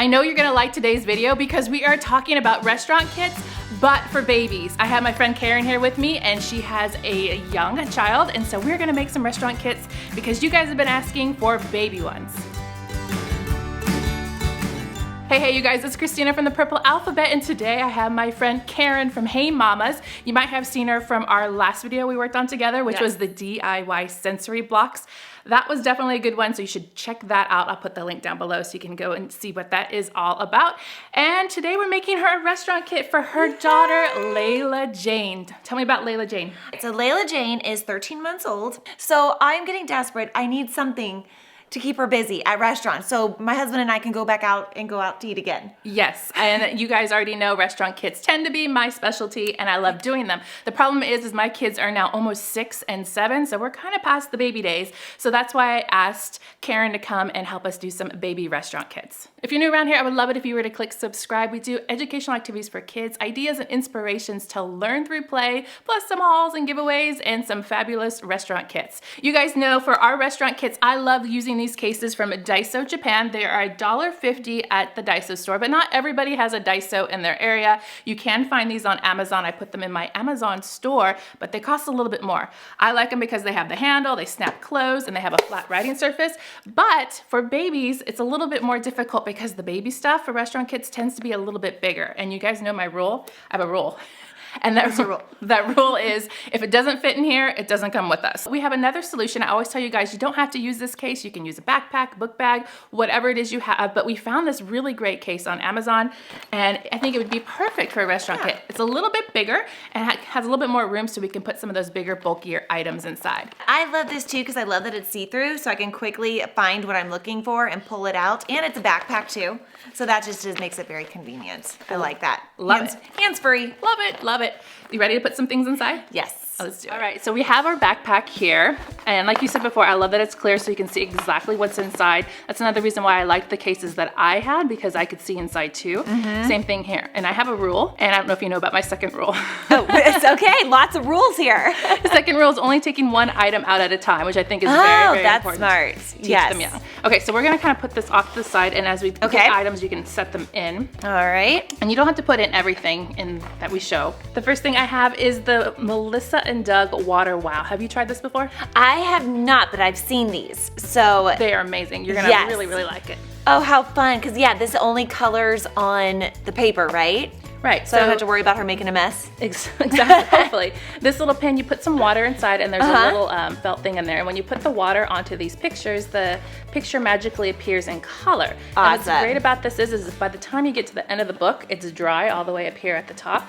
I know you're gonna like today's video because we are talking about restaurant kits, but for babies. I have my friend Karen here with me and she has a young child, and so we're gonna make some restaurant kits because you guys have been asking for baby ones. Hey you guys, it's Christina from the Purple Alphabet, and today I have my friend Karen from Hey Mamas. You might have seen her from our last video we worked on together, which was the DIY sensory blocks. That was definitely a good one, so you should check that out. I'll put the link down below so you can go and see what that is all about. And today we're making her a restaurant kit for her daughter, Layla Jane. Tell me about Layla Jane. So Layla Jane is 13 months old, so I'm getting desperate. I need something to keep her busy at restaurants so my husband and I can go back out and go out to eat again. Yes, and you guys already know restaurant kits tend to be my specialty and I love doing them. The problem is my kids are now almost 6 and 7, so we're kind of past the baby days. So that's why I asked Karen to come and help us do some baby restaurant kits. If you're new around here, I would love it if you were to click subscribe. We do educational activities for kids, ideas and inspirations to learn through play, plus some hauls and giveaways and some fabulous restaurant kits. You guys know for our restaurant kits, I love using these cases from Daiso Japan. They are $1.50 at the Daiso store, but not everybody has a Daiso in their area. You can find these on Amazon. I put them in my Amazon store, but they cost a little bit more. I like them because they have the handle, they snap closed, and they have a flat writing surface. But for babies, it's a little bit more difficult because the baby stuff for restaurant kits tends to be a little bit bigger. And you guys know my rule. I have a rule. And that rule is if it doesn't fit in here, it doesn't come with us. We have another solution. I always tell you guys, you don't have to use this case. You can use a backpack, book bag, whatever it is you have. But we found this really great case on Amazon, and I think it would be perfect for a restaurant kit. It's a little bit bigger and has a little bit more room so we can put some of those bigger, bulkier items inside. I love this too because I love that it's see-through, so I can quickly find what I'm looking for and pull it out. And it's a backpack too, so that just makes it very convenient. I like that. Love it. Hands-free. Love it, love it. You ready to put some things inside? Yes. Let's do it. All right, so we have our backpack here, and like you said before, I love that it's clear so you can see exactly what's inside. That's another reason why I liked the cases that I had, because I could see inside too. Same thing here. And I have a rule, and I don't know if you know about my second rule. Oh, it's okay. Lots of rules here. The second rule is only taking one item out at a time, which I think is very, very that's important. smart. Teach them young. Okay, so we're gonna kind of put this off to the side, and as we get items, you can set them in. All right. And you don't have to put in everything in that we show. The first thing I have is the Melissa and Doug Water Wow. Have you tried this before? I have not, but I've seen these. So they are amazing. You're gonna really, really like it. Oh, how fun. Because yeah, this only colors on the paper, right? Right. So I don't have to worry about her making a mess. Exactly, hopefully. This little pen, you put some water inside, and there's a little felt thing in there. And when you put the water onto these pictures, the picture magically appears in color. Awesome. And what's great about this is by the time you get to the end of the book, it's dry all the way up here at the top.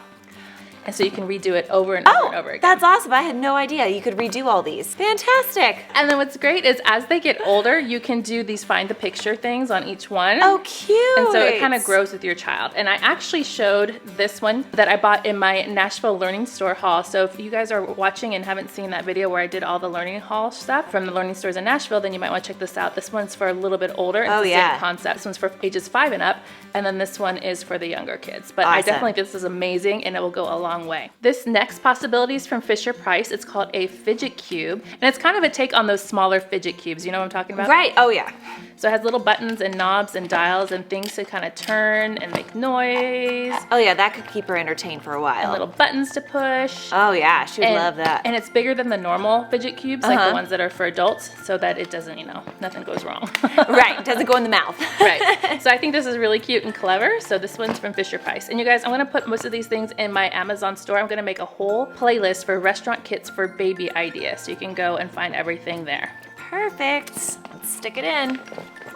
And so you can redo it over and over and over again. That's awesome. I had no idea you could redo all these. Fantastic. And then what's great is as they get older, you can do these find the picture things on each one. Oh, cute. And so it kind of grows with your child. And I actually showed this one that I bought in my Nashville Learning Store haul. So if you guys are watching and haven't seen that video where I did all the learning haul stuff from the learning stores in Nashville, then you might want to check this out. This one's for a little bit older. It's the same concept. This one's for ages 5 and up. And then this one is for the younger kids. But I definitely think this is amazing, and it will go a long way. This next possibility is from Fisher-Price. It's called a fidget cube, and it's kind of a take on those smaller fidget cubes. You know what I'm talking about? Right. Oh, yeah. So it has little buttons and knobs and dials and things to kind of turn and make noise. Oh, yeah. That could keep her entertained for a while. And little buttons to push. Oh, yeah. She would love that. And it's bigger than the normal fidget cubes, like the ones that are for adults, so that it doesn't, nothing goes wrong. Right. It doesn't go in the mouth. Right. So I think this is really cute and clever. So this one's from Fisher-Price. And you guys, I'm going to put most of these things in my Amazon store. I'm going to make a whole playlist for restaurant kits for baby ideas, so you can go and find everything there. Perfect. Let's stick it in.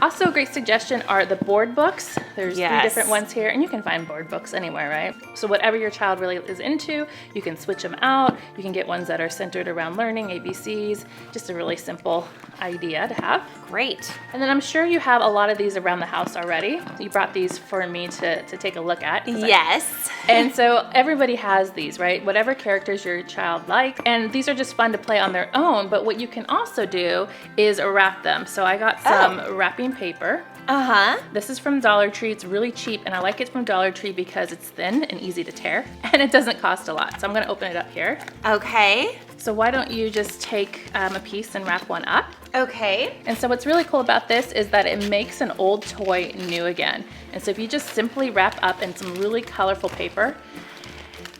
Also a great suggestion are the board books. There's 3 different ones here, and you can find board books anywhere, right? So whatever your child really is into, you can switch them out. You can get ones that are centered around learning, ABCs, just a really simple idea to have. Great. And then I'm sure you have a lot of these around the house already. You brought these for me to take a look at. Yes. And so everybody has these, right? Whatever characters your child likes. And these are just fun to play on their own, but what you can also do is wrap them. So I got some wrapping paper. Uh-huh. This is from Dollar Tree. It's really cheap, and I like it from Dollar Tree because it's thin and easy to tear, and it doesn't cost a lot. So I'm gonna open it up here. Okay. So why don't you just take a piece and wrap one up? Okay. And so what's really cool about this is that it makes an old toy new again. And so if you just simply wrap up in some really colorful paper,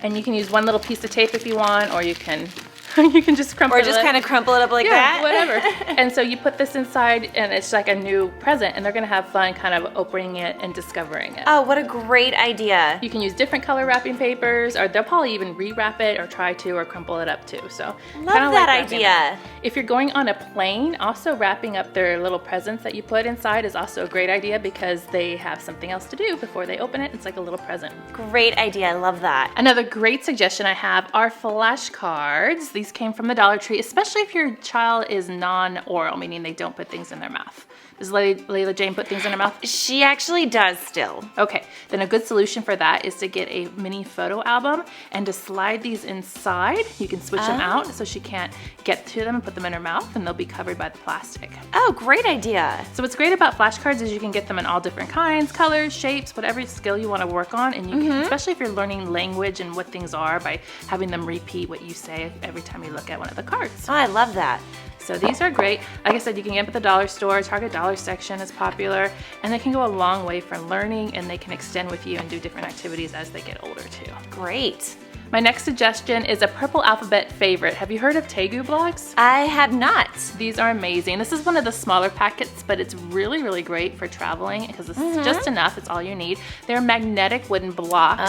and you can use one little piece of tape if you want, or you can just crumple it. Or just kind of crumple it up like that? Whatever. And so you put this inside, and it's like a new present, and they're gonna have fun kind of opening it and discovering it. Oh, what a great idea. You can use different color wrapping papers, or they'll probably even rewrap it or try to, or crumple it up too. So Love that idea. If you're going on a plane, also wrapping up their little presents that you put inside is also a great idea because they have something else to do before they open it. It's like a little present. Great idea, I love that. Another great suggestion I have are flashcards. These came from the Dollar Tree, especially if your child is non-oral, meaning they don't put things in their mouth. Does Layla Jane put things in her mouth? She actually does still. Okay, then a good solution for that is to get a mini photo album and to slide these inside. You can switch them out so she can't get to them and put them in her mouth, and they'll be covered by the plastic. Oh, great idea. So what's great about flashcards is you can get them in all different kinds, colors, shapes, whatever skill you want to work on, and you can, especially if you're learning language and what things are, by having them repeat what you say every time you look at one of the cards. Oh, I love that. So these are great. Like I said, you can get them at the dollar store. Target dollar section is popular, and they can go a long way for learning, and they can extend with you and do different activities as they get older too. Great. My next suggestion is a purple alphabet favorite. Have you heard of Tegu blocks? I have not. These are amazing. This is one of the smaller packets, but it's really, really great for traveling because it's just enough. It's all you need. They're magnetic wooden blocks.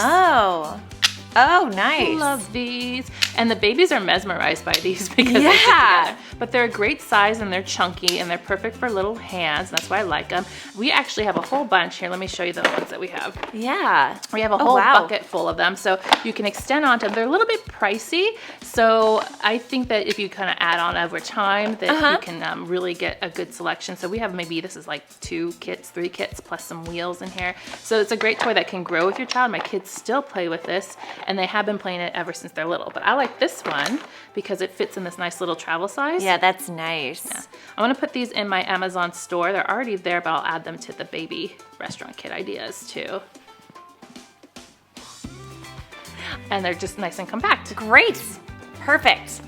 Oh, nice. I love these. And the babies are mesmerized by these because they fit together. But they're a great size, and they're chunky, and they're perfect for little hands. That's why I like them. We actually have a whole bunch here. Let me show you the ones that we have. Yeah. We have a whole bucket full of them, so you can extend onto them. They're a little bit pricey, so I think that if you kind of add on over time, that you can really get a good selection. So we have maybe, this is like 2 kits, 3 kits, plus some wheels in here. So it's a great toy that can grow with your child. My kids still play with this, and they have been playing it ever since they're little. But I like this one because it fits in this nice little travel size. Yeah, that's nice. Yeah. I'm gonna put these in my Amazon store. They're already there, but I'll add them to the baby restaurant kit ideas too. And they're just nice and compact. Great. Perfect.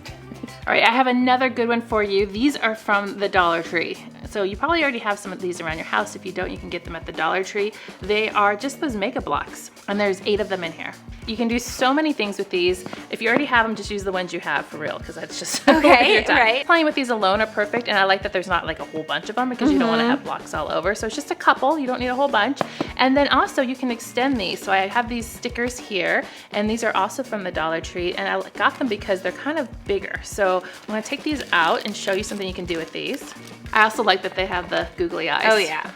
All right, I have another good one for you. These are from the Dollar Tree. So you probably already have some of these around your house. If you don't, you can get them at the Dollar Tree. They are just those Mega Blocks, and there's 8 of them in here. You can do so many things with these. If you already have them, just use the ones you have for real, because that's just okay, right. Playing with these alone are perfect, and I like that there's not like a whole bunch of them because you don't want to have blocks all over. So it's just a couple. You don't need a whole bunch. And then also you can extend these. So I have these stickers here, and these are also from the Dollar Tree, and I got them because they're kind of bigger. So I'm gonna take these out and show you something you can do with these. I also like that they have the googly eyes. Oh yeah.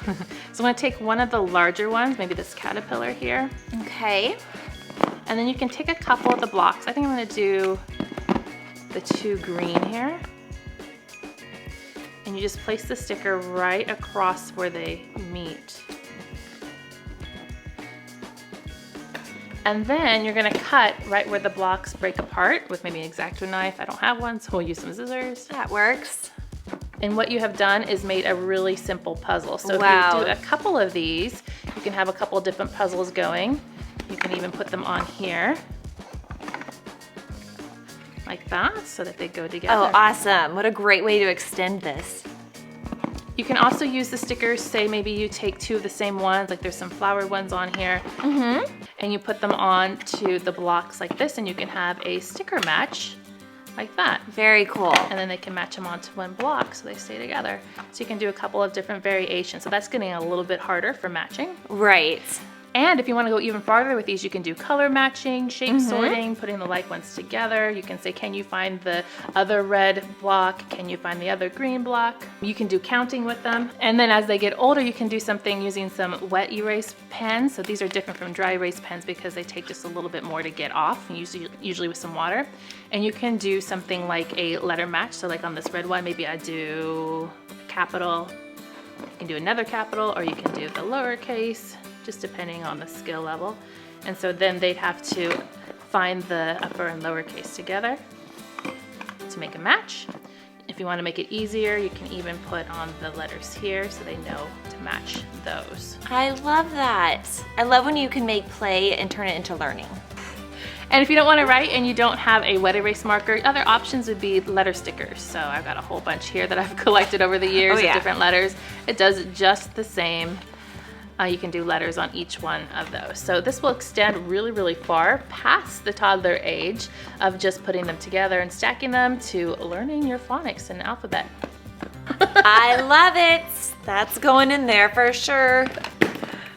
So I'm gonna take one of the larger ones, maybe this caterpillar here. Okay. And then you can take a couple of the blocks. I think I'm gonna do the 2 green here. And you just place the sticker right across where they meet. And then you're gonna cut right where the blocks break apart with maybe an X-Acto knife. I don't have one, so we'll use some scissors. That works. And what you have done is made a really simple puzzle. So if you do a couple of these, you can have a couple of different puzzles going. You can even put them on here, like that, so that they go together. Oh, awesome. What a great way to extend this. You can also use the stickers, say maybe you take 2 of the same ones, like there's some flowered ones on here, and you put them on to the blocks like this, and you can have a sticker match like that. Very cool. And then they can match them onto one block so they stay together. So you can do a couple of different variations. So that's getting a little bit harder for matching. Right. And if you want to go even farther with these, you can do color matching, shape sorting, putting the like ones together. You can say, can you find the other red block? Can you find the other green block? You can do counting with them. And then as they get older, you can do something using some wet erase pens. So these are different from dry erase pens because they take just a little bit more to get off, usually with some water. And you can do something like a letter match. So like on this red one, maybe I do capital. You can do another capital, or you can do the lowercase, just depending on the skill level. And so then they'd have to find the upper and lowercase together to make a match. If you want to make it easier, you can even put on the letters here so they know to match those. I love that. I love when you can make play and turn it into learning. And if you don't want to write and you don't have a wet erase marker, other options would be letter stickers. So I've got a whole bunch here that I've collected over the years of different letters. It does just the same. You can do letters on each one of those. So this will extend really, really far past the toddler age of just putting them together and stacking them to learning your phonics and alphabet. I love it. That's going in there for sure.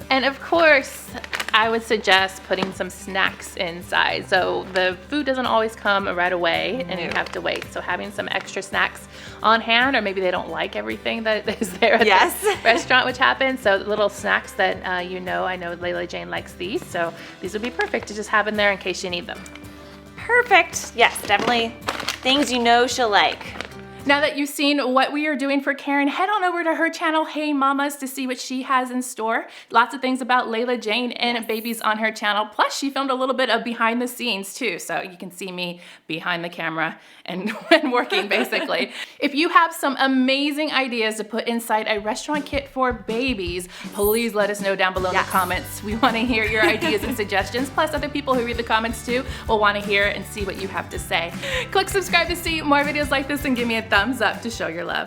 And of course, I would suggest putting some snacks inside. So the food doesn't always come right away and you have to wait. So having some extra snacks on hand, or maybe they don't like everything that is there at the restaurant, which happens. So little snacks that I know Layla Jane likes these. So these would be perfect to just have in there in case you need them. Perfect. Yes, definitely things you know she'll like. Now that you've seen what we are doing for Karen, head on over to her channel, Hey Mamas, to see what she has in store. Lots of things about Layla Jane and babies on her channel. Plus, she filmed a little bit of behind the scenes too, so you can see me behind the camera and working basically. If you have some amazing ideas to put inside a restaurant kit for babies, please let us know down below in the comments. We want to hear your ideas and suggestions. Plus, other people who read the comments too will want to hear and see what you have to say. Click subscribe to see more videos like this and give me a thumbs up to show your love.